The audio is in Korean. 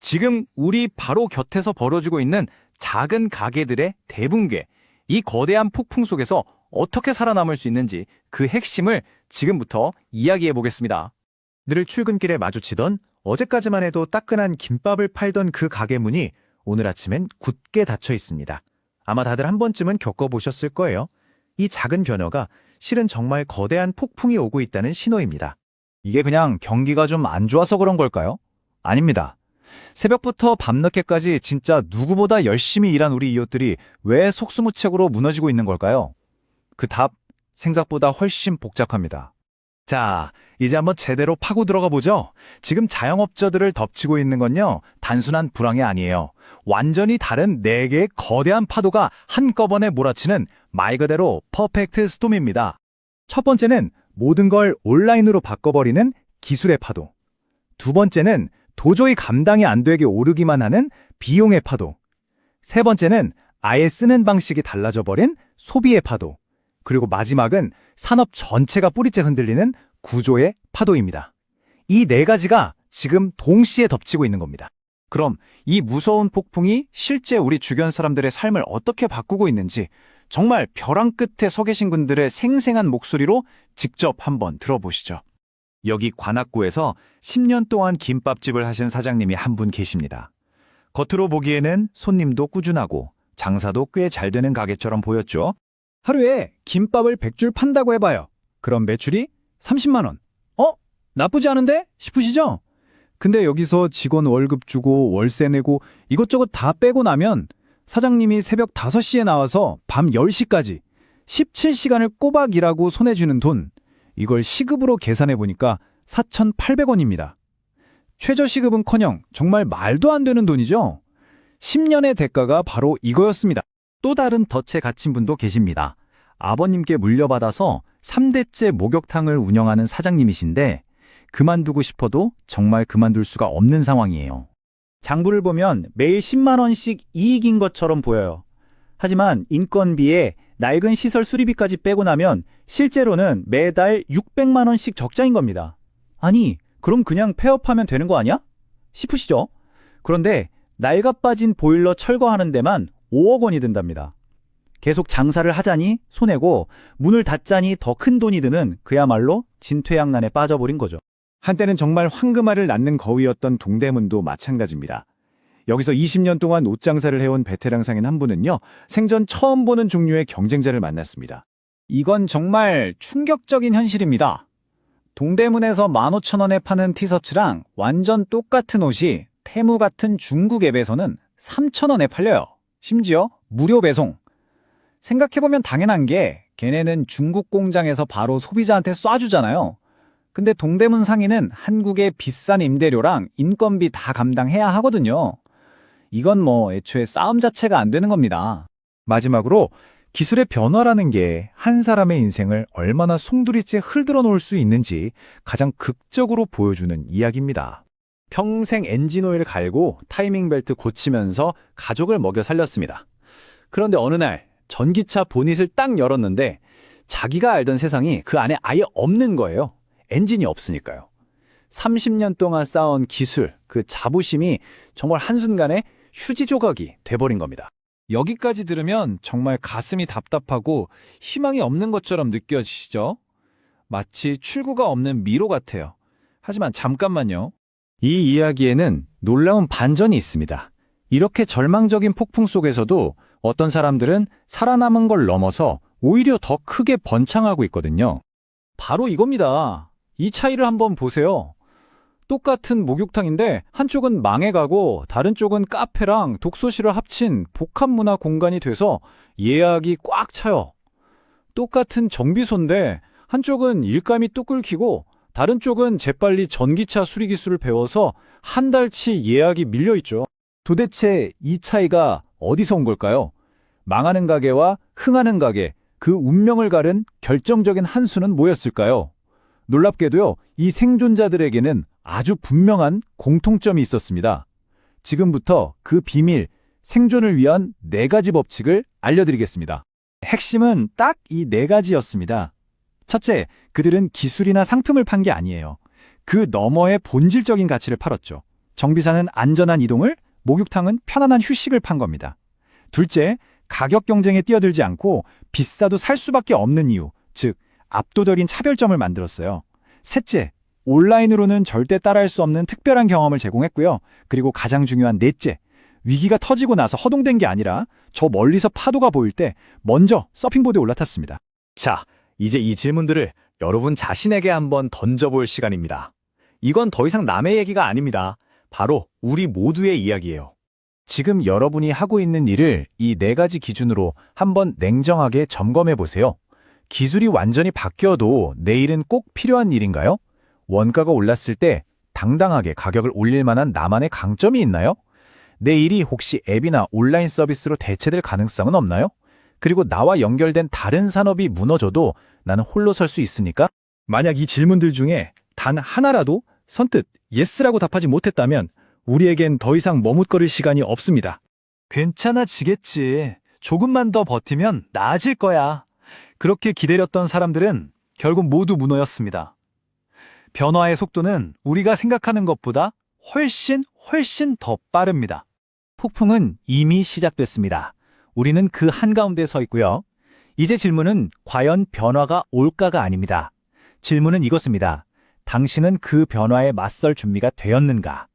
지금 우리 바로 곁에서 벌어지고 있는 작은 가게들의 대붕괴, 이 거대한 폭풍 속에서 어떻게 살아남을 수 있는지 그 핵심을 지금부터 이야기해 보겠습니다. 늘 출근길에 마주치던 어제까지만 해도 따끈한 김밥을 팔던 그 가게 문이 오늘 아침엔 굳게 닫혀 있습니다. 아마 다들 한 번쯤은 겪어보셨을 거예요. 이 작은 변화가 실은 정말 거대한 폭풍이 오고 있다는 신호입니다. 이게 그냥 경기가 좀 안 좋아서 그런 걸까요? 아닙니다. 새벽부터 밤늦게까지 진짜 누구보다 열심히 일한 우리 이웃들이 왜 속수무책으로 무너지고 있는 걸까요? 그 답, 생각보다 훨씬 복잡합니다. 자, 이제 한번 제대로 파고 들어가 보죠. 지금 자영업자들을 덮치고 있는 건요, 단순한 불황이 아니에요. 완전히 다른 4개의 거대한 파도가 한꺼번에 몰아치는 말 그대로 퍼펙트 스톰입니다. 첫 번째는 모든 걸 온라인으로 바꿔버리는 기술의 파도. 두 번째는 도저히 감당이 안 되게 오르기만 하는 비용의 파도. 세 번째는 아예 쓰는 방식이 달라져 버린 소비의 파도. 그리고 마지막은 산업 전체가 뿌리째 흔들리는 구조의 파도입니다. 이 4가지가 지금 동시에 덮치고 있는 겁니다. 그럼 이 무서운 폭풍이 실제 우리 주변 사람들의 삶을 어떻게 바꾸고 있는지 정말 벼랑 끝에 서 계신 분들의 생생한 목소리로 직접 한번 들어보시죠. 여기 관악구에서 10년 동안 김밥집을 하신 사장님이 한 분 계십니다. 겉으로 보기에는 손님도 꾸준하고 장사도 꽤 잘 되는 가게처럼 보였죠. 하루에 김밥을 100줄 판다고 해봐요. 그럼 매출이 30만 원. 나쁘지 않은데? 싶으시죠? 근데 여기서 직원 월급 주고 월세 내고 이것저것 다 빼고 나면 사장님이 새벽 5시에 나와서 밤 10시까지 17시간을 꼬박 일하고 손해주는 돈, 이걸 시급으로 계산해보니까 4,800원입니다. 최저시급은커녕 정말 말도 안 되는 돈이죠? 10년의 대가가 바로 이거였습니다. 또 다른 덫에 갇힌 분도 계십니다. 아버님께 물려받아서 3대째 목욕탕을 운영하는 사장님이신데 그만두고 싶어도 정말 그만둘 수가 없는 상황이에요. 장부를 보면 매일 10만 원씩 이익인 것처럼 보여요. 하지만 인건비에 낡은 시설 수리비까지 빼고 나면 실제로는 매달 600만 원씩 적자인 겁니다. 아니, 그럼 그냥 폐업하면 되는 거 아니야? 싶으시죠? 그런데 낡아 빠진 보일러 철거하는 데만 5억 원이 든답니다. 계속 장사를 하자니 손해고 문을 닫자니 더 큰 돈이 드는 그야말로 진퇴양난에 빠져버린 거죠. 한때는 정말 황금알을 낳는 거위였던 동대문도 마찬가지입니다. 여기서 20년 동안 옷장사를 해온 베테랑 상인 한 분은요, 생전 처음 보는 종류의 경쟁자를 만났습니다. 이건 정말 충격적인 현실입니다. 동대문에서 15,000원에 파는 티셔츠랑 완전 똑같은 옷이 테무 같은 중국 앱에서는 3,000원에 팔려요. 심지어 무료 배송. 생각해보면 당연한 게 걔네는 중국 공장에서 바로 소비자한테 쏴주잖아요. 근데 동대문 상인은 한국의 비싼 임대료랑 인건비 다 감당해야 하거든요. 이건 애초에 싸움 자체가 안 되는 겁니다. 마지막으로 기술의 변화라는 게 한 사람의 인생을 얼마나 송두리째 흔들어 놓을 수 있는지 가장 극적으로 보여주는 이야기입니다. 평생 엔진오일 갈고 타이밍 벨트 고치면서 가족을 먹여 살렸습니다. 그런데 어느 날 전기차 보닛을 딱 열었는데 자기가 알던 세상이 그 안에 아예 없는 거예요. 엔진이 없으니까요. 30년 동안 쌓아온 기술, 그 자부심이 정말 한순간에 휴지 조각이 돼버린 겁니다. 여기까지 들으면 정말 가슴이 답답하고 희망이 없는 것처럼 느껴지시죠? 마치 출구가 없는 미로 같아요. 하지만 잠깐만요. 이 이야기에는 놀라운 반전이 있습니다. 이렇게 절망적인 폭풍 속에서도 어떤 사람들은 살아남은 걸 넘어서 오히려 더 크게 번창하고 있거든요. 바로 이겁니다. 이 차이를 한번 보세요. 똑같은 목욕탕인데 한쪽은 망해가고 다른 쪽은 카페랑 독서실을 합친 복합문화 공간이 돼서 예약이 꽉 차요. 똑같은 정비소인데 한쪽은 일감이 뚝 끓이고 다른 쪽은 재빨리 전기차 수리 기술을 배워서 한 달치 예약이 밀려있죠. 도대체 이 차이가 어디서 온 걸까요? 망하는 가게와 흥하는 가게, 그 운명을 가른 결정적인 한 수는 뭐였을까요? 놀랍게도요, 이 생존자들에게는 아주 분명한 공통점이 있었습니다. 지금부터 그 비밀, 생존을 위한 4가지 법칙을 알려드리겠습니다. 핵심은 딱 이 4가지였습니다. 첫째, 그들은 기술이나 상품을 판 게 아니에요. 그 너머의 본질적인 가치를 팔았죠. 정비사는 안전한 이동을, 목욕탕은 편안한 휴식을 판 겁니다. 둘째, 가격 경쟁에 뛰어들지 않고 비싸도 살 수밖에 없는 이유, 즉 압도적인 차별점을 만들었어요. 셋째, 온라인으로는 절대 따라할 수 없는 특별한 경험을 제공했고요. 그리고 가장 중요한 넷째, 위기가 터지고 나서 허둥댄 게 아니라 저 멀리서 파도가 보일 때 먼저 서핑보드에 올라탔습니다. 자, 이제 이 질문들을 여러분 자신에게 한번 던져볼 시간입니다. 이건 더 이상 남의 얘기가 아닙니다. 바로 우리 모두의 이야기예요. 지금 여러분이 하고 있는 일을 이 4가지 기준으로 한번 냉정하게 점검해 보세요. 기술이 완전히 바뀌어도 내일은 꼭 필요한 일인가요? 원가가 올랐을 때 당당하게 가격을 올릴 만한 나만의 강점이 있나요? 내 일이 혹시 앱이나 온라인 서비스로 대체될 가능성은 없나요? 그리고 나와 연결된 다른 산업이 무너져도 나는 홀로 설 수 있으니까? 만약 이 질문들 중에 단 하나라도 선뜻 예스라고 답하지 못했다면 우리에겐 더 이상 머뭇거릴 시간이 없습니다. 괜찮아지겠지. 조금만 더 버티면 나아질 거야. 그렇게 기다렸던 사람들은 결국 모두 무너졌습니다. 변화의 속도는 우리가 생각하는 것보다 훨씬 더 빠릅니다. 폭풍은 이미 시작됐습니다. 우리는 그 한가운데 서 있고요. 이제 질문은 과연 변화가 올까가 아닙니다. 질문은 이것입니다. 당신은 그 변화에 맞설 준비가 되었는가?